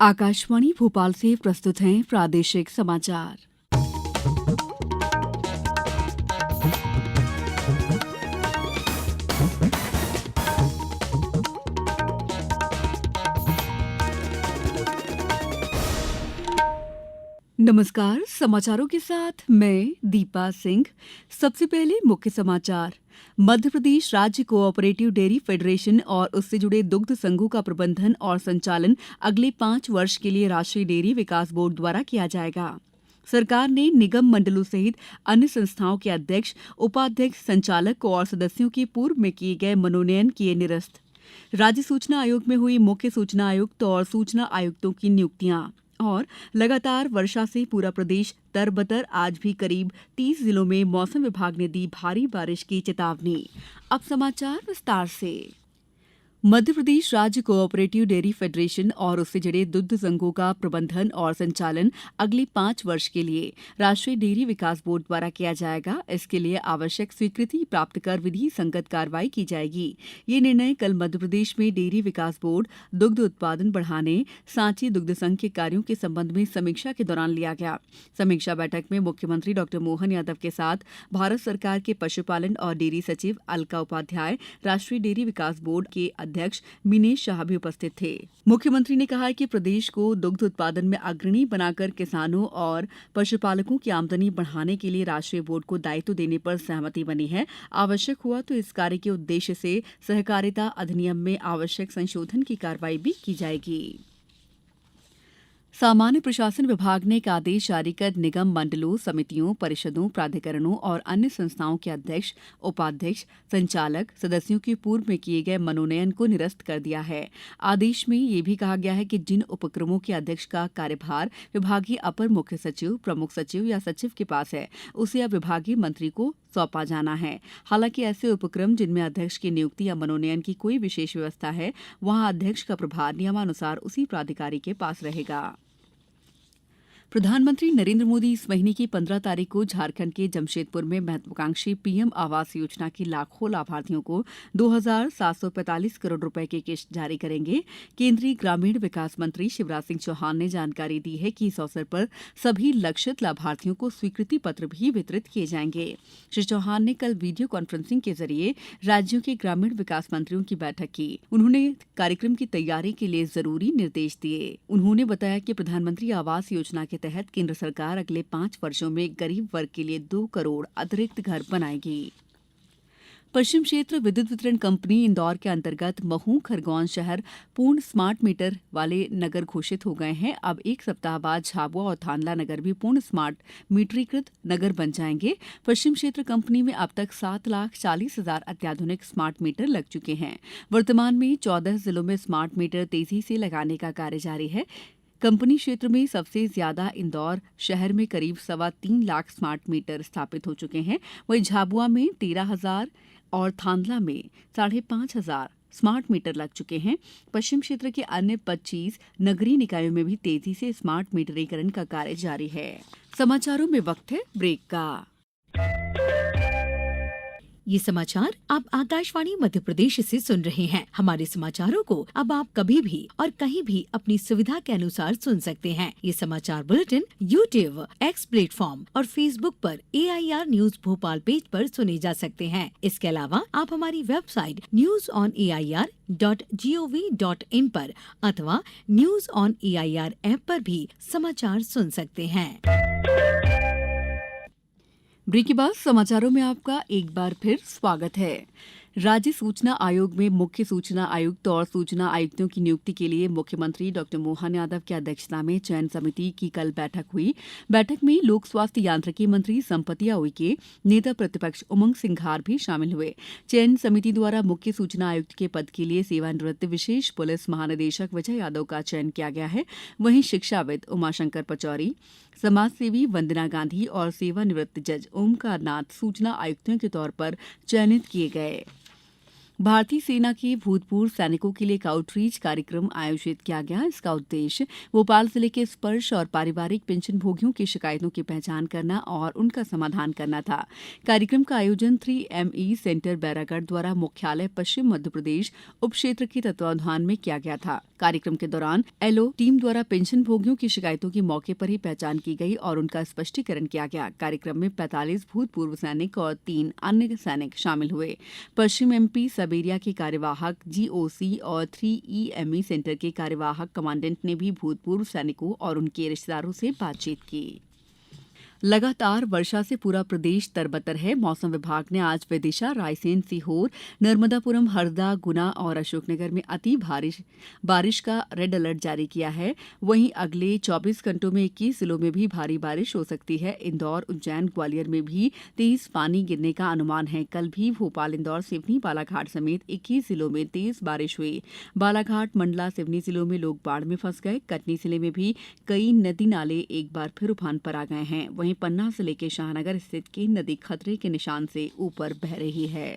आकाशवाणी भोपाल से प्रस्तुत हैं प्रादेशिक समाचार। नमस्कार, समाचारों के साथ मैं दीपा सिंह। सबसे पहले मुख्य समाचार। मध्य प्रदेश राज्य कोऑपरेटिव डेयरी फेडरेशन और उससे जुड़े दुग्ध संघों का प्रबंधन और संचालन अगले 5 वर्ष के लिए राष्ट्रीय डेयरी विकास बोर्ड द्वारा किया जाएगा। सरकार ने निगम मंडलों सहित अन्य संस्थाओं के अध्यक्ष, उपाध्यक्ष, संचालक और सदस्यों के पूर्व में किए गए मनोनयन किए निरस्त। राज्य सूचना आयोग में हुई मुख्य सूचना आयुक्त और सूचना आयुक्तों की नियुक्तियां। और लगातार वर्षा से पूरा प्रदेश तरबतर, आज भी करीब 30 जिलों में मौसम विभाग ने दी भारी बारिश की चेतावनी। अब समाचार विस्तार से। मध्य प्रदेश राज्य कोऑपरेटिव डेयरी फेडरेशन और उससे जुड़े दुग्ध संघों का प्रबंधन और संचालन अगले 5 वर्ष के लिए राष्ट्रीय डेयरी विकास बोर्ड द्वारा किया जाएगा। इसके लिए आवश्यक स्वीकृति प्राप्त कर विधि संगत कार्रवाई की जाएगी। ये निर्णय कल मध्य प्रदेश में डेयरी विकास बोर्ड दुग्ध उत्पादन बढ़ाने सांची दुग्ध संघ के कार्यों के संबंध में समीक्षा के दौरान लिया गया। समीक्षा बैठक में मुख्यमंत्री डॉ मोहन यादव के साथ भारत सरकार के पशुपालन और डेयरी सचिव अलका उपाध्याय, राष्ट्रीय डेयरी विकास बोर्ड के अध्यक्ष मिनेश शाह भी उपस्थित थे। मुख्यमंत्री ने कहा कि प्रदेश को दुग्ध उत्पादन में अग्रणी बनाकर किसानों और पशुपालकों की आमदनी बढ़ाने के लिए राष्ट्रीय बोर्ड को दायित्व देने पर सहमति बनी है। आवश्यक हुआ तो इस कार्य के उद्देश्य से सहकारिता अधिनियम में आवश्यक संशोधन की कार्रवाई भी की जाएगी। सामान्य प्रशासन विभाग ने एक आदेश जारी कर निगम मंडलों, समितियों, परिषदों, प्राधिकरणों और अन्य संस्थाओं के अध्यक्ष, उपाध्यक्ष, संचालक, सदस्यों के पूर्व में किए गए मनोनयन को निरस्त कर दिया है। आदेश में यह भी कहा गया है कि जिन उपक्रमों के अध्यक्ष का कार्यभार विभागीय अपर मुख्य सचिव, प्रमुख सचिव या सचिव के पास है, उसे अब विभागीय मंत्री को सौंपा जाना है। हालांकि ऐसे उपक्रम जिनमें अध्यक्ष की नियुक्ति या मनोनयन की कोई विशेष व्यवस्था है, वहां अध्यक्ष का प्रभार नियमानुसार उसी प्राधिकारी के पास रहेगा। प्रधानमंत्री नरेंद्र मोदी इस महीने की 15 तारीख को झारखंड के जमशेदपुर में महत्वाकांक्षी पीएम आवास योजना के लाखों लाभार्थियों को 2,745 करोड़ रुपए की किश्त जारी करेंगे। केंद्रीय ग्रामीण विकास मंत्री शिवराज सिंह चौहान ने जानकारी दी है कि इस अवसर पर सभी लक्षित लाभार्थियों को स्वीकृति पत्र भी वितरित किए जाएंगे। श्री चौहान ने कल वीडियो कॉन्फ्रेंसिंग के जरिए राज्यों के ग्रामीण विकास मंत्रियों की बैठक की। उन्होंने कार्यक्रम की तैयारी के लिए जरूरी निर्देश दिए। उन्होंने बताया कि प्रधानमंत्री आवास योजना के तहत केंद्र सरकार अगले 5 वर्षों में गरीब वर्ग के लिए 2 करोड़ अतिरिक्त घर बनाएगी। पश्चिम क्षेत्र विद्युत वितरण कंपनी इंदौर के अंतर्गत महू, खरगोन शहर पूर्ण स्मार्ट मीटर वाले नगर घोषित हो गए हैं। अब एक सप्ताह बाद झाबुआ और थांदला नगर भी पूर्ण स्मार्ट मीटरीकृत नगर बन जाएंगे। पश्चिम क्षेत्र कंपनी में अब तक 7,40,000 अत्याधुनिक स्मार्ट मीटर लग चुके हैं। वर्तमान में 14 जिलों में स्मार्ट मीटर तेजी से लगाने का कार्य जारी है। कंपनी क्षेत्र में सबसे ज्यादा इंदौर शहर में करीब 3.25 लाख स्मार्ट मीटर स्थापित हो चुके हैं। वहीं झाबुआ में 13,000 और थांदला में 5,500 स्मार्ट मीटर लग चुके हैं। पश्चिम क्षेत्र के अन्य 25 नगरीय निकायों में भी तेजी से स्मार्ट मीटरीकरण का कार्य जारी है। समाचारों में वक्त है ब्रेक का। ये समाचार आप आकाशवाणी मध्य प्रदेश से सुन रहे हैं। हमारे समाचारों को अब आप कभी भी और कहीं भी अपनी सुविधा के अनुसार सुन सकते हैं। ये समाचार बुलेटिन YouTube, X प्लेटफॉर्म और Facebook पर AIR न्यूज भोपाल पेज पर सुने जा सकते हैं। इसके अलावा आप हमारी वेबसाइट newsonair.gov.in पर अथवा न्यूज ऑन AIR ऐप पर भी समाचार सुन सकते हैं। ब्रेक के बाद समाचारों में आपका एक बार फिर स्वागत है। राज्य सूचना आयोग में मुख्य सूचना आयुक्त और सूचना आयुक्तों की नियुक्ति के लिए मुख्यमंत्री डॉ मोहन यादव की अध्यक्षता में चयन समिति की कल बैठक हुई। बैठक में लोक स्वास्थ्य यांत्रिकी मंत्री संपतिया उइके, नेता प्रतिपक्ष उमंग सिंघार भी शामिल हुए। चयन समिति द्वारा मुख्य सूचना आयुक्त के पद के लिए सेवानिवृत्त विशेष पुलिस महानिदेशक विजय यादव का चयन किया गया है। वहीं शिक्षाविद उमाशंकर पचौरी, समाजसेवी वंदना गांधी और सेवानिवृत्त जज ओमकार नाथ सूचना आयुक्तों के तौर पर चयनित किए गए। भारतीय सेना के भूतपूर्व सैनिकों के लिए एक आउटरीच कार्यक्रम आयोजित किया गया। इसका उद्देश्य भोपाल जिले के स्पर्श और पारिवारिक पेंशन भोगियों की शिकायतों की पहचान करना और उनका समाधान करना था। कार्यक्रम का आयोजन 3ME सेंटर बैरागढ़ द्वारा मुख्यालय पश्चिम मध्य प्रदेश उप क्षेत्र के तत्वावधान में किया गया था। कार्यक्रम के दौरान LO टीम द्वारा पेंशन भोगियों की शिकायतों की मौके पर ही पहचान की गई और उनका स्पष्टीकरण किया गया। कार्यक्रम में 45 भूतपूर्व सैनिक और 3 अन्य सैनिक शामिल हुए। पश्चिम MP सब एरिया के कार्यवाहक GOC और 3EME सेंटर के कार्यवाहक कमांडेंट ने भी भूतपूर्व सैनिकों और उनके रिश्तेदारों से बातचीत की। लगातार वर्षा से पूरा प्रदेश तरबतर है। मौसम विभाग ने आज विदिशा, रायसेन, सीहोर, नर्मदापुरम, हरदा, गुना और अशोकनगर में अति बारिश का रेड अलर्ट जारी किया है। वहीं अगले 24 घंटों में 21 जिलों में भी भारी बारिश हो सकती है। इंदौर, उज्जैन, ग्वालियर में भी तेज पानी गिरने का अनुमान है। कल भी भोपाल, इंदौर, सिवनी, बालाघाट समेत 21 जिलों में तेज बारिश हुई। बालाघाट, मंडला, सिवनी जिलों में लोग बाढ़ में फंस गए। कटनी जिले में भी कई नदी नाले एक बार फिर उफान पर आ गए हैं। वहीं पन्ना जिले के शाहनगर स्थित केन नदी खतरे के निशान से ऊपर बह रही है।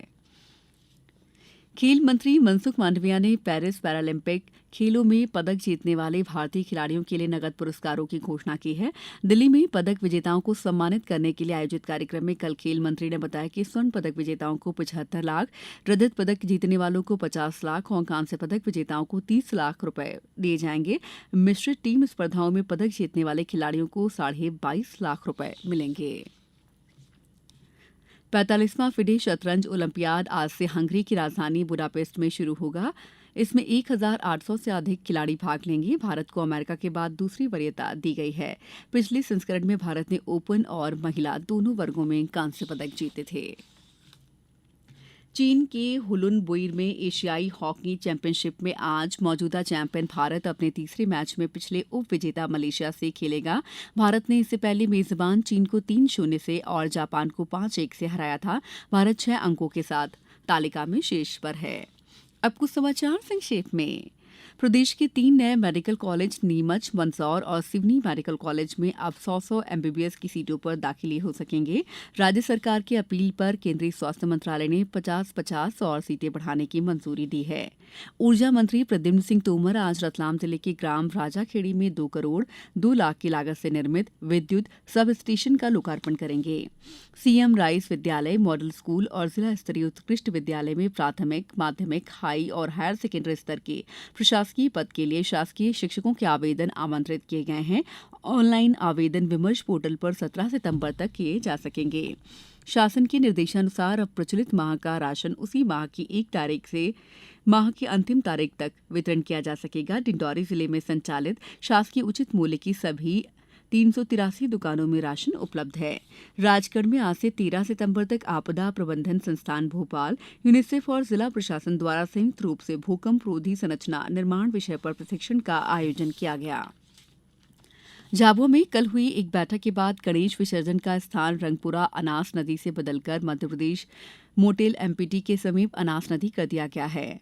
खेल मंत्री मनसुख मांडविया ने पेरिस पैरालंपिक खेलों में पदक जीतने वाले भारतीय खिलाड़ियों के लिए नगद पुरस्कारों की घोषणा की है। दिल्ली में पदक विजेताओं को सम्मानित करने के लिए आयोजित कार्यक्रम में कल खेल मंत्री ने बताया कि स्वर्ण पदक विजेताओं को 75 लाख, रजत पदक जीतने वालों को 50 लाख और कांस्य पदक विजेताओं को 30 लाख रुपए दिए जाएंगे। मिश्रित टीम स्पर्धाओं में पदक जीतने वाले खिलाड़ियों को 22.5 लाख रुपए मिलेंगे। 45वां फिडे शतरंज ओलंपियाड आज से हंगरी की राजधानी बुडापेस्ट में शुरू होगा। इसमें 1800 से अधिक खिलाड़ी भाग लेंगे। भारत को अमेरिका के बाद दूसरी वरीयता दी गई है। पिछले संस्करण में भारत ने ओपन और महिला दोनों वर्गों में कांस्य पदक जीते थे। चीन के हुलुन बुई में एशियाई हॉकी चैंपियनशिप में आज मौजूदा चैंपियन भारत अपने तीसरे मैच में पिछले उप विजेता मलेशिया से खेलेगा। भारत ने इससे पहले मेजबान चीन को 3-0 से और जापान को 5-1 से हराया था। भारत 6 अंकों के साथ तालिका में शीर्ष पर है। अब कुछ समाचार संक्षेप में। प्रदेश के 3 नए मेडिकल कॉलेज नीमच, मंदसौर और सिवनी मेडिकल कॉलेज में अब 100 MBBS की सीटों पर दाखिले हो सकेंगे। राज्य सरकार की अपील पर केंद्रीय स्वास्थ्य मंत्रालय ने 50-50 और सीटें बढ़ाने की मंजूरी दी है। ऊर्जा मंत्री प्रद्युम्न सिंह तोमर आज रतलाम जिले के ग्राम राजाखेड़ी में 2 करोड़ 2 लाख की लागत से निर्मित विद्युत सब स्टेशन का लोकार्पण करेंगे। CM राइस विद्यालय, मॉडल स्कूल और जिला स्तरीय उत्कृष्ट विद्यालय में प्राथमिक, माध्यमिक, हाई और हायर सेकेंडरी स्तर के प्रशासकीय पद के लिए शासकीय शिक्षकों के आवेदन आमंत्रित किए गए हैं। ऑनलाइन आवेदन विमर्श पोर्टल पर 17 सितंबर तक किए जा सकेंगे। शासन के निर्देशानुसार अब प्रचलित माह का राशन उसी माह की 1 तारीख से माह की अंतिम तारीख तक वितरण किया जा सकेगा। डिंडौरी जिले में संचालित शासकीय उचित मूल्य की सभी 383 दुकानों में राशन उपलब्ध है। राजगढ़ में आज से 13 सितंबर तक आपदा प्रबंधन संस्थान भोपाल, यूनिसेफ और जिला प्रशासन द्वारा संयुक्त रूप से भूकंप रोधी संरचना निर्माण विषय पर प्रशिक्षण का आयोजन किया गया। झाबुआ में कल हुई एक बैठक के बाद गणेश विसर्जन का स्थान रंगपुरा अनास नदी से बदलकर मध्यप्रदेश मोटेल MPT के समीप अनास नदी कर दिया गया है।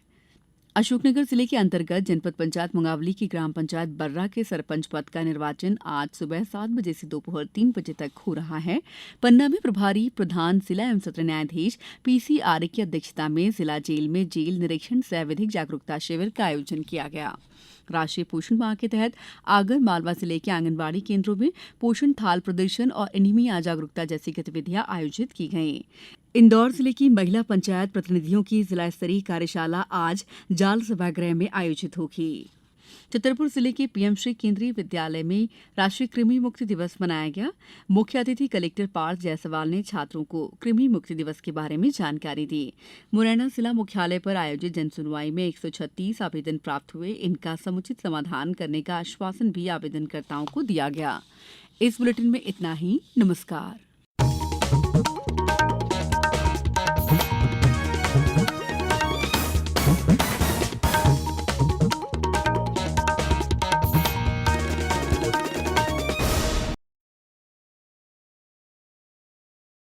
अशोकनगर जिले के अंतर्गत जनपद पंचायत मुंगावली की ग्राम पंचायत बर्रा के सरपंच पद का निर्वाचन आज सुबह 7 बजे से दोपहर 3 बजे तक हो रहा है। पन्ना में प्रभारी प्रधान जिला एवं सत्र न्यायाधीश PC आर्य की अध्यक्षता में जिला जेल में जेल निरीक्षण सह विधिक जागरूकता शिविर का आयोजन किया गया। राष्ट्रीय पोषण माह के तहत आगर मालवा जिले के आंगनबाड़ी केंद्रों में पोषण थाल प्रदर्शन और एनीमिया जागरूकता जैसी गतिविधियां आयोजित की गईं। इंदौर जिले की महिला पंचायत प्रतिनिधियों की जिला स्तरीय कार्यशाला आज जाल सभागृह में आयोजित होगी। छतरपुर जिले के PM श्री केंद्रीय विद्यालय में राष्ट्रीय कृमि मुक्ति दिवस मनाया गया। मुख्य अतिथि कलेक्टर पार्थ जायसवाल ने छात्रों को कृमि मुक्ति दिवस के बारे में जानकारी दी। मुरैना जिला मुख्यालय पर आयोजित जनसुनवाई में 136 आवेदन प्राप्त हुए। इनका समुचित समाधान करने का आश्वासन भी आवेदनकर्ताओं को दिया गया। इस बुलेटिन में इतना ही। नमस्कार।